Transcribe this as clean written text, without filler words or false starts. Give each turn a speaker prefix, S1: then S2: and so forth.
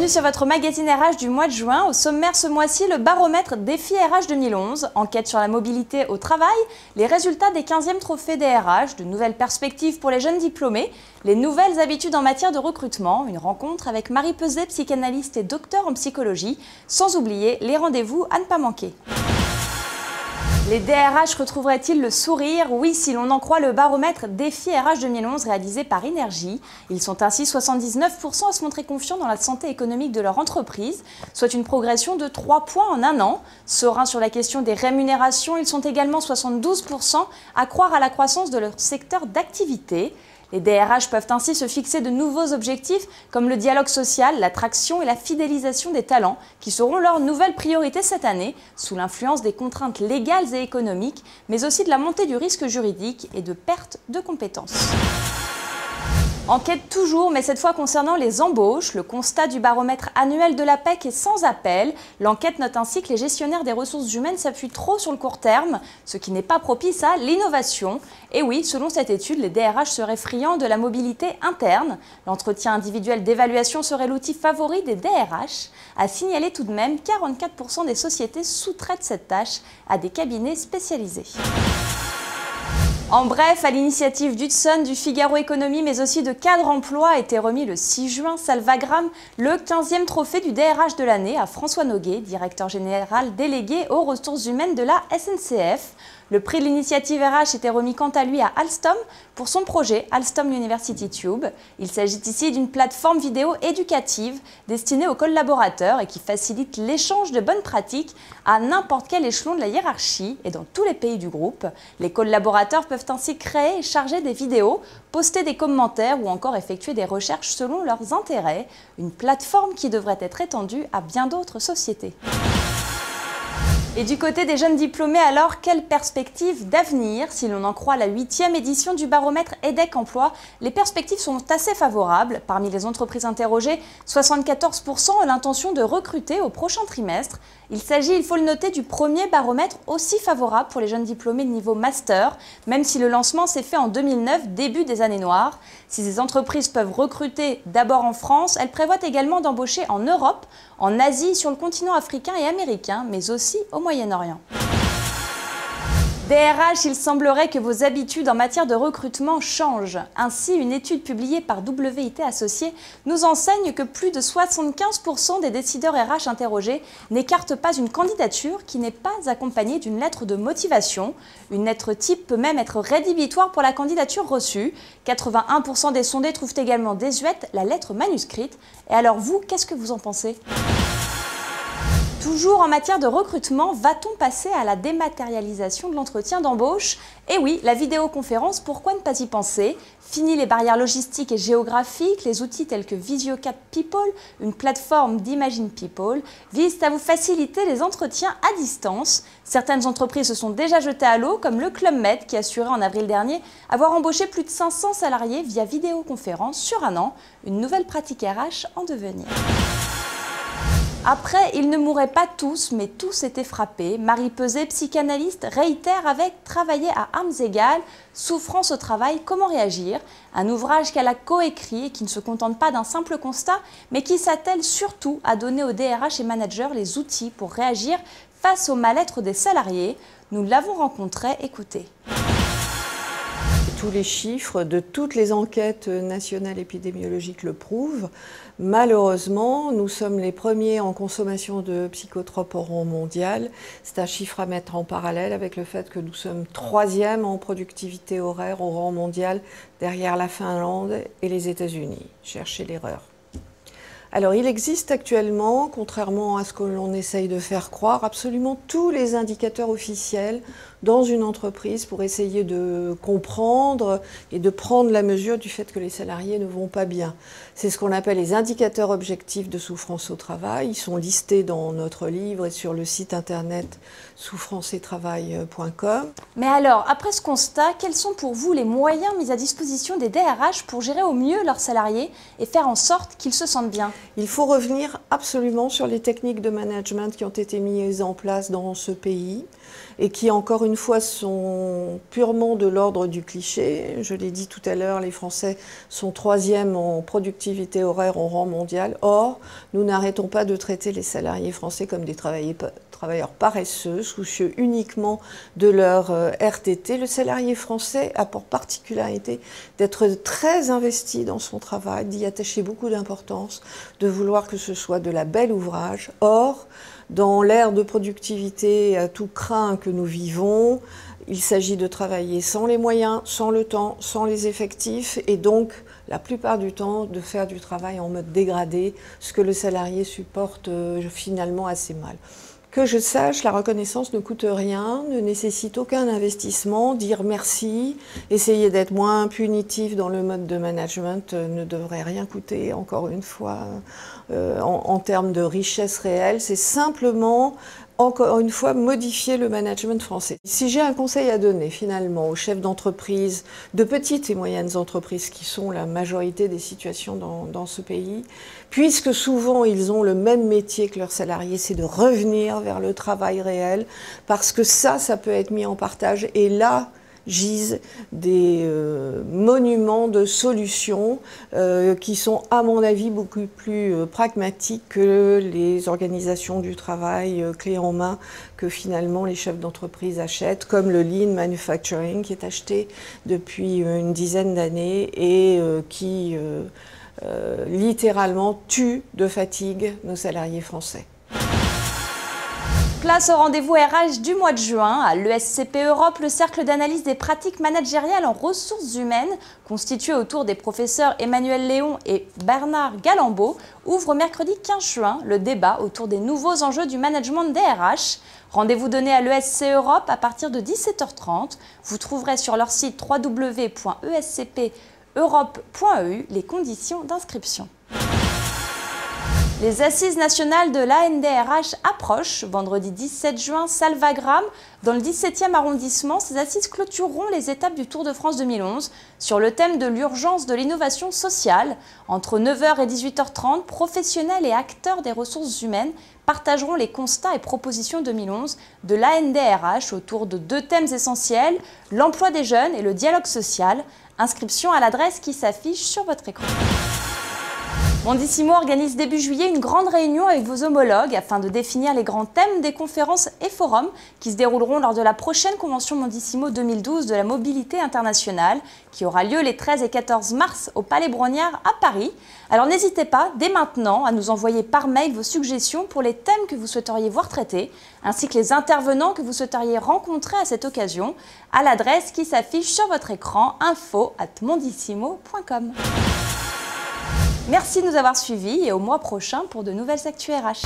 S1: Bienvenue sur votre magazine RH du mois de juin. Au sommaire ce mois-ci, le baromètre Défi RH 2011, enquête sur la mobilité au travail, les résultats des 15e trophées des RH, de nouvelles perspectives pour les jeunes diplômés, les nouvelles habitudes en matière de recrutement, une rencontre avec Marie Peuzet, psychanalyste et docteur en psychologie, sans oublier les rendez-vous à ne pas manquer. Les DRH retrouveraient-ils le sourire? Oui, si l'on en croit le baromètre Défi RH 2011 réalisé par Énergie. Ils sont ainsi 79% à se montrer confiants dans la santé économique de leur entreprise, soit une progression de 3 points en un an. Sereins sur la question des rémunérations, ils sont également 72% à croire à la croissance de leur secteur d'activité. Les DRH peuvent ainsi se fixer de nouveaux objectifs comme le dialogue social, l'attraction et la fidélisation des talents qui seront leurs nouvelles priorités cette année sous l'influence des contraintes légales et économiques, mais aussi de la montée du risque juridique et de perte de compétences. Enquête toujours, mais cette fois concernant les embauches. Le constat du baromètre annuel de l'APEC est sans appel. L'enquête note ainsi que les gestionnaires des ressources humaines s'appuient trop sur le court terme, ce qui n'est pas propice à l'innovation. Et oui, selon cette étude, les DRH seraient friands de la mobilité interne. L'entretien individuel d'évaluation serait l'outil favori des DRH. À signaler tout de même, 44% des sociétés sous-traitent cette tâche à des cabinets spécialisés. En bref, à l'initiative d'Hudson, du Figaro Économie, mais aussi de Cadre Emploi, a été remis le 6 juin Salvagram, le 15e trophée du DRH de l'année à François Noguet, directeur général délégué aux ressources humaines de la SNCF. Le prix de l'initiative RH était remis quant à lui à Alstom pour son projet Alstom University Tube. Il s'agit ici d'une plateforme vidéo éducative destinée aux collaborateurs et qui facilite l'échange de bonnes pratiques à n'importe quel échelon de la hiérarchie et dans tous les pays du groupe. Les collaborateurs peuvent ainsi créer et charger des vidéos, poster des commentaires ou encore effectuer des recherches selon leurs intérêts. Une plateforme qui devrait être étendue à bien d'autres sociétés. Et du côté des jeunes diplômés, alors, quelle perspective d'avenir? Si l'on en croit la 8e édition du baromètre EDEC Emploi, les perspectives sont assez favorables. Parmi les entreprises interrogées, 74% ont l'intention de recruter au prochain trimestre. Il s'agit, il faut le noter, du premier baromètre aussi favorable pour les jeunes diplômés de niveau master, même si le lancement s'est fait en 2009, début des années noires. Si ces entreprises peuvent recruter d'abord en France, elles prévoient également d'embaucher en Europe, en Asie, sur le continent africain et américain, mais aussi au Moyen-Orient. DRH, il semblerait que vos habitudes en matière de recrutement changent. Ainsi, une étude publiée par WIT Associés nous enseigne que plus de 75% des décideurs RH interrogés n'écartent pas une candidature qui n'est pas accompagnée d'une lettre de motivation. Une lettre type peut même être rédhibitoire pour la candidature reçue. 81% des sondés trouvent également désuète la lettre manuscrite. Et alors vous, qu'est-ce que vous en pensez ? Toujours en matière de recrutement, va-t-on passer à la dématérialisation de l'entretien d'embauche? Eh oui, la vidéoconférence, pourquoi ne pas y penser? Fini les barrières logistiques et géographiques, les outils tels que VisioCat People, une plateforme d'Imagine People, visent à vous faciliter les entretiens à distance. Certaines entreprises se sont déjà jetées à l'eau, comme le Club Med qui assurait en avril dernier avoir embauché plus de 500 salariés via vidéoconférence sur un an, une nouvelle pratique RH en devenir. Après, ils ne mourraient pas tous, mais tous étaient frappés. Marie Peuzet, psychanalyste, réitère avec « Travailler à armes égales, souffrance au travail, comment réagir ?» Un ouvrage qu'elle a coécrit et qui ne se contente pas d'un simple constat, mais qui s'attelle surtout à donner aux DRH et managers les outils pour réagir face au mal-être des salariés. Nous l'avons rencontré, écoutez.
S2: Tous les chiffres de toutes les enquêtes nationales épidémiologiques le prouvent. Malheureusement, nous sommes les premiers en consommation de psychotropes au rang mondial. C'est un chiffre à mettre en parallèle avec le fait que nous sommes 3e en productivité horaire au rang mondial, derrière la Finlande et les États-Unis. Cherchez l'erreur. Alors, il existe actuellement, contrairement à ce que l'on essaye de faire croire, absolument tous les indicateurs officiels dans une entreprise pour essayer de comprendre et de prendre la mesure du fait que les salariés ne vont pas bien. C'est ce qu'on appelle les indicateurs objectifs de souffrance au travail. Ils sont listés dans notre livre et sur le site internet souffranceettravail.com.
S1: Mais alors, après ce constat, quels sont pour vous les moyens mis à disposition des DRH pour gérer au mieux leurs salariés et faire en sorte qu'ils se sentent bien?
S2: Il faut revenir absolument sur les techniques de management qui ont été mises en place dans ce pays. et qui, encore une fois, sont purement de l'ordre du cliché. Je l'ai dit tout à l'heure, les Français sont 3e en productivité horaire au rang mondial. Or, nous n'arrêtons pas de traiter les salariés français comme des travailleurs paresseux, soucieux uniquement de leur RTT. Le salarié français a pour particularité d'être très investi dans son travail, d'y attacher beaucoup d'importance, de vouloir que ce soit de la belle ouvrage. Or, dans l'ère de productivité à tout crin que nous vivons, il s'agit de travailler sans les moyens, sans le temps, sans les effectifs et donc la plupart du temps de faire du travail en mode dégradé, ce que le salarié supporte finalement assez mal. Que je sache, la reconnaissance ne coûte rien, ne nécessite aucun investissement. Dire merci, essayer d'être moins punitif dans le mode de management ne devrait rien coûter, encore une fois, en termes de richesse réelle. C'est simplement, encore une fois, modifier le management français. Si j'ai un conseil à donner finalement aux chefs d'entreprise, de petites et moyennes entreprises qui sont la majorité des situations dans ce pays, puisque souvent ils ont le même métier que leurs salariés, c'est de revenir vers le travail réel, parce que ça peut être mis en partage. Et là, gisent des monuments de solutions qui sont, à mon avis, beaucoup plus pragmatiques que les organisations du travail clé en main que finalement les chefs d'entreprise achètent, comme le Lean Manufacturing qui est acheté depuis une dizaine d'années et qui littéralement tue de fatigue nos salariés français.
S1: Place au rendez-vous RH du mois de juin. À l'ESCP Europe, le cercle d'analyse des pratiques managériales en ressources humaines, constitué autour des professeurs Emmanuel Léon et Bernard Galambeau, ouvre mercredi 15 juin le débat autour des nouveaux enjeux du management des RH. Rendez-vous donné à l'ESC Europe à partir de 17h30. Vous trouverez sur leur site www.escpeurope.eu les conditions d'inscription. Les assises nationales de l'ANDRH approchent. Vendredi 17 juin, salle Wagram, dans le 17e arrondissement, ces assises clôtureront les étapes du Tour de France 2011 sur le thème de l'urgence de l'innovation sociale. Entre 9h et 18h30, professionnels et acteurs des ressources humaines partageront les constats et propositions 2011 de l'ANDRH autour de 2 thèmes essentiels, l'emploi des jeunes et le dialogue social. Inscription à l'adresse qui s'affiche sur votre écran. Mondissimo organise début juillet une grande réunion avec vos homologues afin de définir les grands thèmes des conférences et forums qui se dérouleront lors de la prochaine convention Mondissimo 2012 de la mobilité internationale qui aura lieu les 13 et 14 mars au Palais Brongniart à Paris. Alors n'hésitez pas dès maintenant à nous envoyer par mail vos suggestions pour les thèmes que vous souhaiteriez voir traités ainsi que les intervenants que vous souhaiteriez rencontrer à cette occasion à l'adresse qui s'affiche sur votre écran info@mondissimo.com. Merci de nous avoir suivis et au mois prochain pour de nouvelles actus RH.